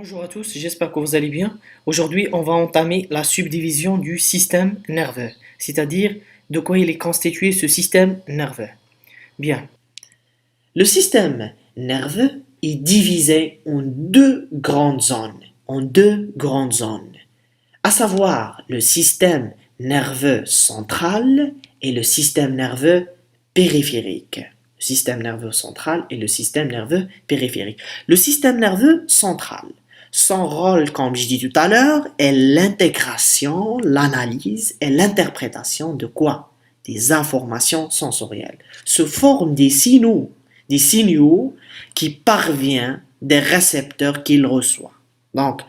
Bonjour à tous, j'espère que vous allez bien. Aujourd'hui, on va entamer la subdivision du système nerveux, c'est-à-dire de quoi il est constitué ce système nerveux. Bien. Le système nerveux est divisé en deux grandes zones, à savoir le système nerveux central et le système nerveux périphérique. Le système nerveux central et le système nerveux périphérique. Le système nerveux central, son rôle, comme je dis tout à l'heure, est l'intégration, l'analyse et l'interprétation de quoi? Des informations sensorielles. Se forment des signaux qui parviennent des récepteurs qu'il reçoit. Donc,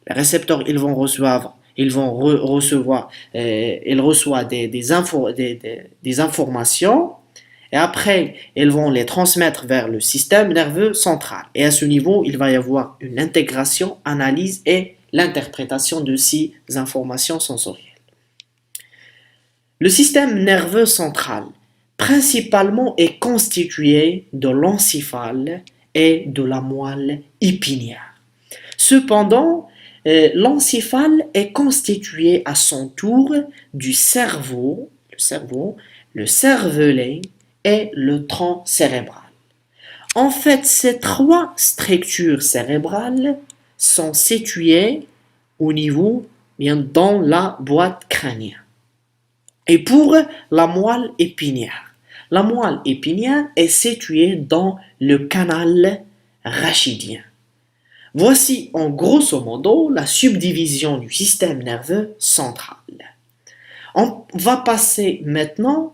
les récepteurs, ils reçoivent des informations et après, ils vont les transmettre vers le système nerveux central. Et à ce niveau, il va y avoir une intégration, analyse et l'interprétation de ces informations sensorielles. Le système nerveux central, principalement, est constitué de l'encéphale et de la moelle épinière. Cependant, l'encéphale est constitué à son tour du cerveau, le cervelet et le tronc cérébral. En fait, ces trois structures cérébrales sont situées au niveau, bien dans la boîte crânienne. Et pour la moelle épinière est située dans le canal rachidien. Voici en grosso modo la subdivision du système nerveux central. On va passer maintenant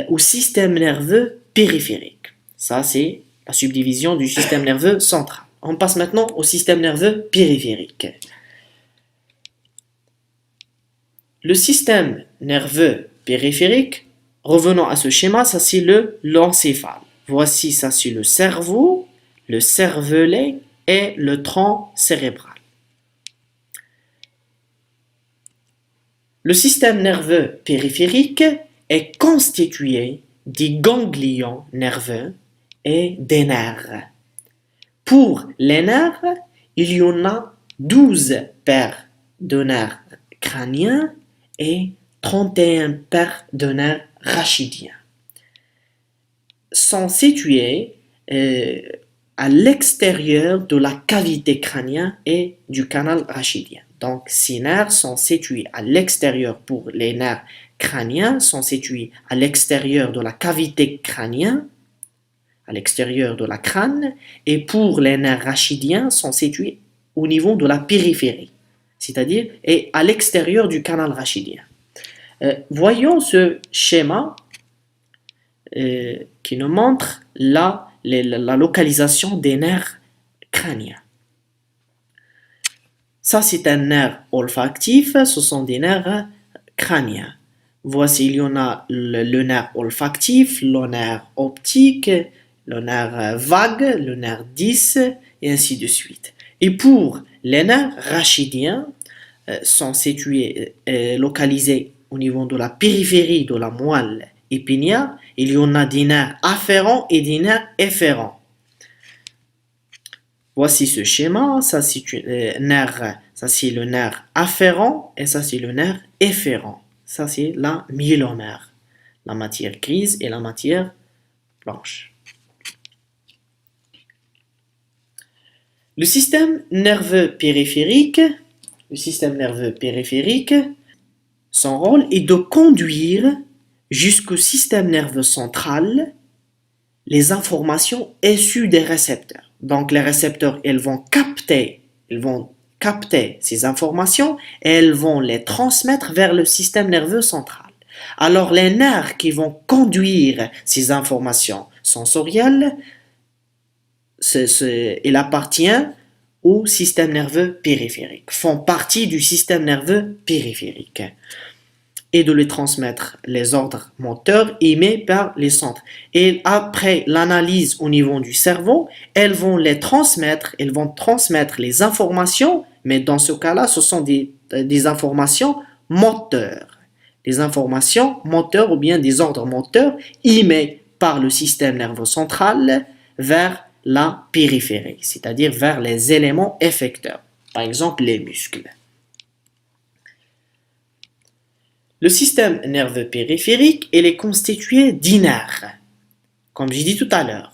au système nerveux périphérique. Ça, c'est la subdivision du système nerveux central. On passe maintenant au système nerveux périphérique. Le système nerveux périphérique, revenons à ce schéma, ça c'est l'encéphale. Voici, ça c'est le cerveau, le cervelet et le tronc cérébral. Le système nerveux périphérique est constitué des ganglions nerveux et des nerfs. Pour les nerfs, il y en a 12 paires de nerfs crâniens et 31 paires de nerfs rachidiens. Sont situés à l'extérieur de la cavité crânienne et du canal rachidien. Donc, ces nerfs sont situés à l'extérieur pour les nerfs crâniens, sont situés à l'extérieur de la cavité crânienne, à l'extérieur de la crâne, et pour les nerfs rachidiens, sont situés au niveau de la périphérie, c'est-à-dire à l'extérieur du canal rachidien. Voyons ce schéma qui nous montre la localisation des nerfs crâniens. Ça, c'est un nerf olfactif, ce sont des nerfs crâniens. Voici, il y en a le nerf olfactif, le nerf optique, le nerf vague, le nerf 10, et ainsi de suite. Et pour les nerfs rachidiens, sont situés, localisés au niveau de la périphérie de la moelle épinière. Il y en a des nerfs afférents et des nerfs efférents. Voici ce schéma, ça c'est le nerf afférent et ça c'est le nerf efférent. Ça c'est la myélomère, la matière grise et la matière blanche. Le système nerveux périphérique, son rôle est de conduire jusqu'au système nerveux central les informations issues des récepteurs. Donc les récepteurs, ils vont capter ces informations et elles vont les transmettre vers le système nerveux central. Alors les nerfs qui vont conduire ces informations sensorielles, il appartient au système nerveux périphérique, font partie du système nerveux périphérique, et de les transmettre les ordres moteurs émis par les centres. Et après l'analyse au niveau du cerveau, elles vont transmettre les informations, mais dans ce cas-là, ce sont des informations moteurs. Des informations moteurs ou bien des ordres moteurs émis par le système nerveux central vers la périphérie, c'est-à-dire vers les éléments effecteurs. par exemple les muscles. Le système nerveux périphérique, il est constitué de nerfs. Comme j'ai dit tout à l'heure,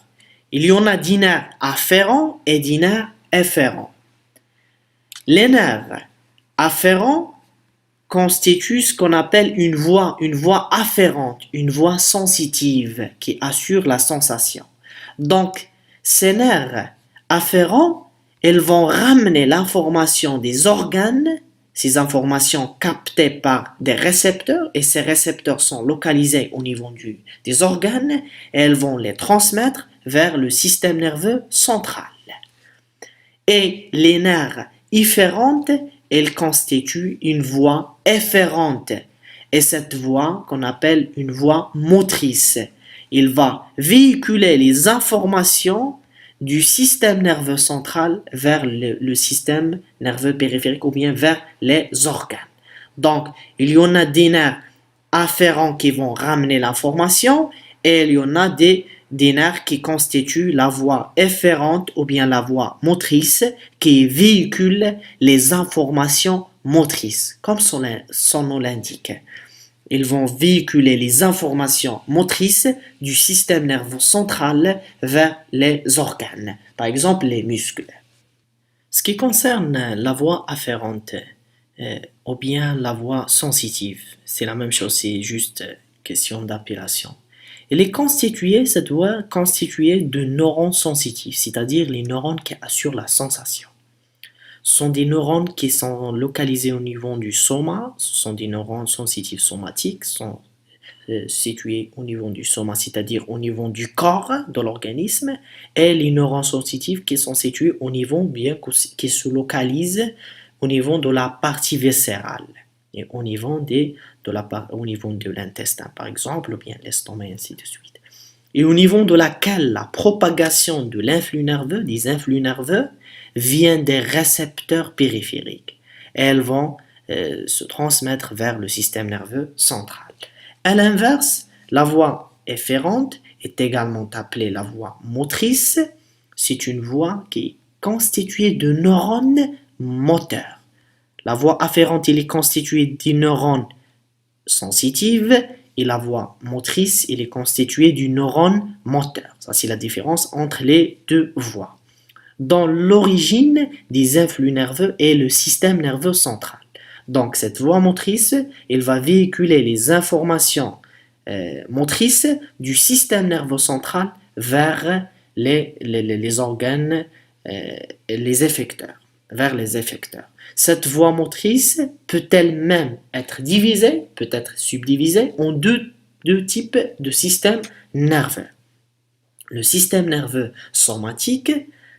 il y en a des nerfs afférents et des nerfs efférents. Les nerfs afférents constituent ce qu'on appelle une voie afférente, une voie sensitive qui assure la sensation. Donc, ces nerfs afférents, ils vont ramener l'information des organes, ces informations captées par des récepteurs, et ces récepteurs sont localisés au niveau des organes, et elles vont les transmettre vers le système nerveux central. Et les nerfs efférentes, elles constituent une voie efférente. Et cette voie qu'on appelle une voie motrice. Il va véhiculer les informations du système nerveux central vers le système nerveux périphérique ou bien vers les organes. Donc, il y en a des nerfs afférents qui vont ramener l'information et il y en a des nerfs qui constituent la voie efférente ou bien la voie motrice qui véhicule les informations motrices, comme son nom l'indique. Ils vont véhiculer les informations motrices du système nerveux central vers les organes, par exemple les muscles. Ce qui concerne la voie afférente ou bien la voie sensitive, c'est la même chose, c'est juste question d'appellation. Cette voie est constituée de neurones sensitifs, c'est-à-dire les neurones qui assurent la sensation. Ce sont des neurones qui sont localisés au niveau du soma, ce sont des neurones sensitifs somatiques, sont situés au niveau du soma, c'est-à-dire au niveau du corps de l'organisme, et les neurones sensitifs qui sont situés au niveau, qui se localisent au niveau de la partie viscérale, et au niveau de l'intestin, par exemple, ou bien l'estomac, et ainsi de suite. Et au niveau de laquelle la propagation de des influx nerveux, vient des récepteurs périphériques. Et elles vont se transmettre vers le système nerveux central. À l'inverse, la voie efférente est également appelée la voie motrice. C'est une voie qui est constituée de neurones moteurs. La voie afférente est constituée de neurones sensitifs et la voie motrice est constituée du neurone moteur. Ça, c'est la différence entre les deux voies. Dans l'origine des influx nerveux est le système nerveux central. Donc cette voie motrice, elle va véhiculer les informations motrices du système nerveux central vers les organes, les effecteurs, vers les effecteurs. Cette voie motrice peut-elle même être divisée, peut être subdivisée en deux types de systèmes nerveux. Le système nerveux somatique,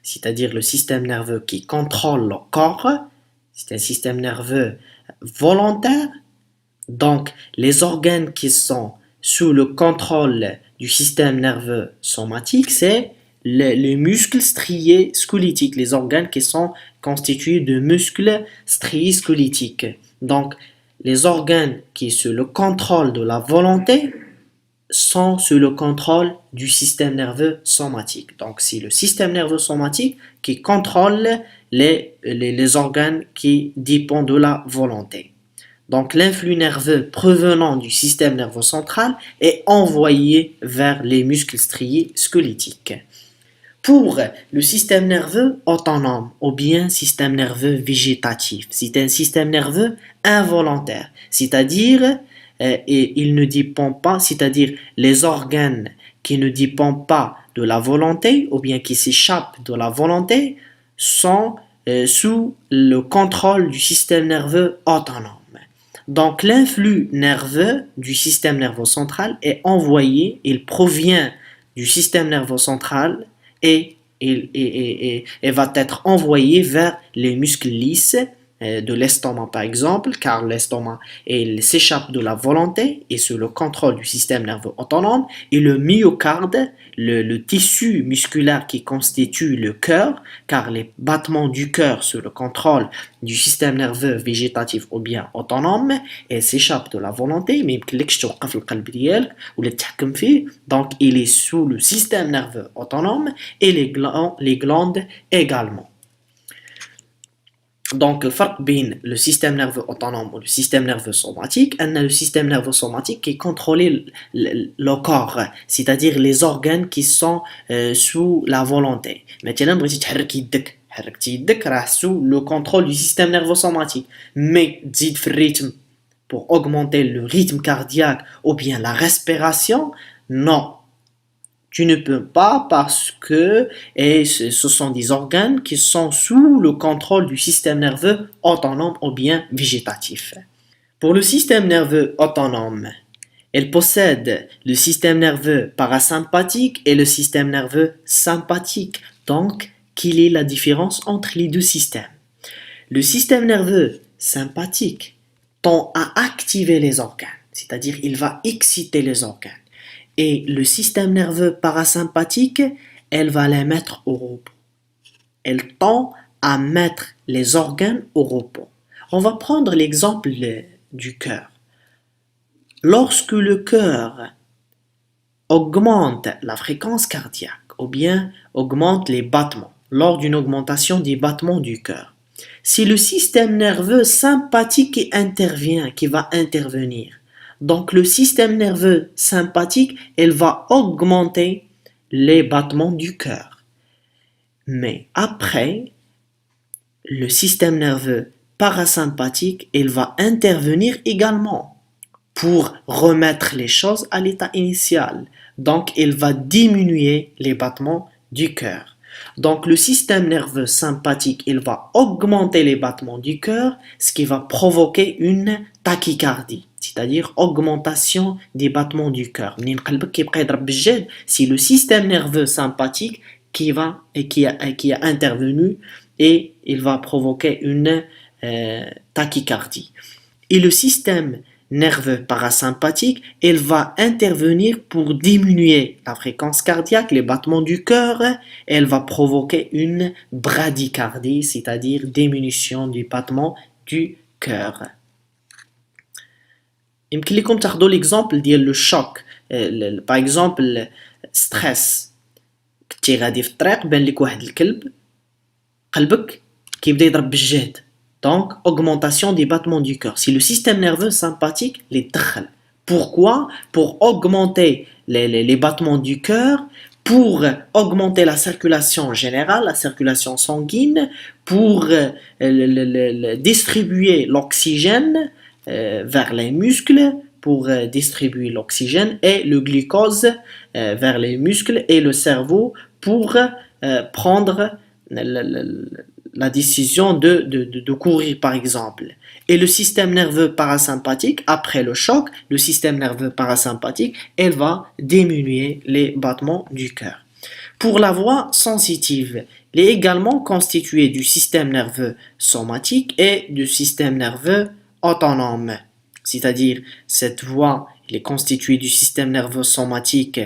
c'est-à-dire le système nerveux qui contrôle le corps, c'est un système nerveux volontaire. Donc, les organes qui sont sous le contrôle du système nerveux somatique, c'est les muscles striés squelettiques, les organes qui sont constitués de muscles striés squelettiques. Donc, les organes qui sous le contrôle de la volonté sont sous le contrôle du système nerveux somatique. Donc, c'est le système nerveux somatique qui contrôle les organes qui dépendent de la volonté. Donc, l'influx nerveux provenant du système nerveux central est envoyé vers les muscles striés squelettiques. Pour le système nerveux autonome ou bien système nerveux végétatif, c'est un système nerveux involontaire, c'est-à-dire il ne dépend pas, c'est-à-dire les organes qui ne dépendent pas de la volonté ou bien qui s'échappent de la volonté sont sous le contrôle du système nerveux autonome. Donc l'influx nerveux du système nerveux central est envoyé, il provient du système nerveux central et va être envoyé vers les muscles lisses de l'estomac par exemple, car l'estomac s'échappe de la volonté et sous le contrôle du système nerveux autonome, et le myocarde, le tissu musculaire qui constitue le cœur, car les battements du cœur sous le contrôle du système nerveux végétatif ou bien autonome, et s'échappe de la volonté, mais donc il est sous le système nerveux autonome et les glandes également. Donc, الفرق بين le système nerveux autonome ou le système nerveux somatique, on a le système nerveux somatique qui contrôle le corps, c'est-à-dire les organes qui sont sous la volonté. Maintenant, بغيتي تحرك يدك، حركتي يدك راه sous le contrôle du système nerveux somatique. Mais تزيد في الريتم pour augmenter le rythme cardiaque ou bien la respiration, non. Tu ne peux pas parce que ce sont des organes qui sont sous le contrôle du système nerveux autonome ou bien végétatif. Pour le système nerveux autonome, elle possède le système nerveux parasympathique et le système nerveux sympathique. Donc, quelle est la différence entre les deux systèmes? Le système nerveux sympathique tend à activer les organes, c'est-à-dire il va exciter les organes. Et le système nerveux parasympathique, elle va les mettre au repos. Elle tend à mettre les organes au repos. On va prendre l'exemple du cœur. Lorsque le cœur augmente la fréquence cardiaque ou bien augmente les battements, lors d'une augmentation des battements du cœur, c'est le système nerveux sympathique qui va intervenir. Donc le système nerveux sympathique, elle va augmenter les battements du cœur. Mais après, le système nerveux parasympathique, il va intervenir également pour remettre les choses à l'état initial. Donc il va diminuer les battements du cœur. Donc le système nerveux sympathique, il va augmenter les battements du cœur, ce qui va provoquer une tachycardie, c'est-à-dire augmentation des battements du cœur. C'est le système nerveux sympathique qui a intervenu et il va provoquer une tachycardie. Et le système nerveux parasympathique, il va intervenir pour diminuer la fréquence cardiaque, les battements du cœur, elle va provoquer une bradycardie, c'est-à-dire diminution du battement du cœur. يمكن لكم تاخذوا l'exemple ديال le choc. Par exemple stress. كنتي غادي في الطريق بان لك واحد الكلب، قلبك كيبدا يضرب بالجهد. Donc, augmentation des battements du cœur. C'est le système nerveux sympathique les تدخل. Pourquoi? Pour augmenter les battements du cœur, pour augmenter la circulation générale, la circulation sanguine, pour distribuer l'oxygène vers les muscles, pour distribuer l'oxygène et le glucose vers les muscles et le cerveau pour prendre la décision de courir par exemple. Et le système nerveux parasympathique, après le choc, le système nerveux parasympathique, elle va diminuer les battements du cœur. Pour la voie sensitive, elle est également constituée du système nerveux somatique et du système nerveux autonome. C'est-à-dire, cette voie, elle est constituée du système nerveux somatique,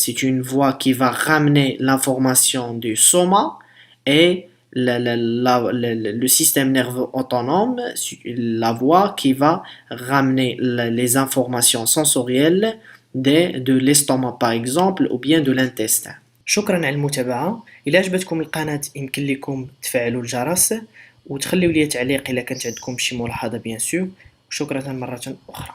c'est une voie qui va ramener l'information du soma et le système nerveux autonome, la voie qui va ramener les informations sensorielles de l'estomac par exemple ou bien de l'intestin. شكرا على المتابعة. إلا عجبتكم القناة يمكن لكم تفعلوا الجرس وتخليوا لي تعليق إلا كانت عندكم شي ملاحظة بيان سور. شكرا مرة أخرى.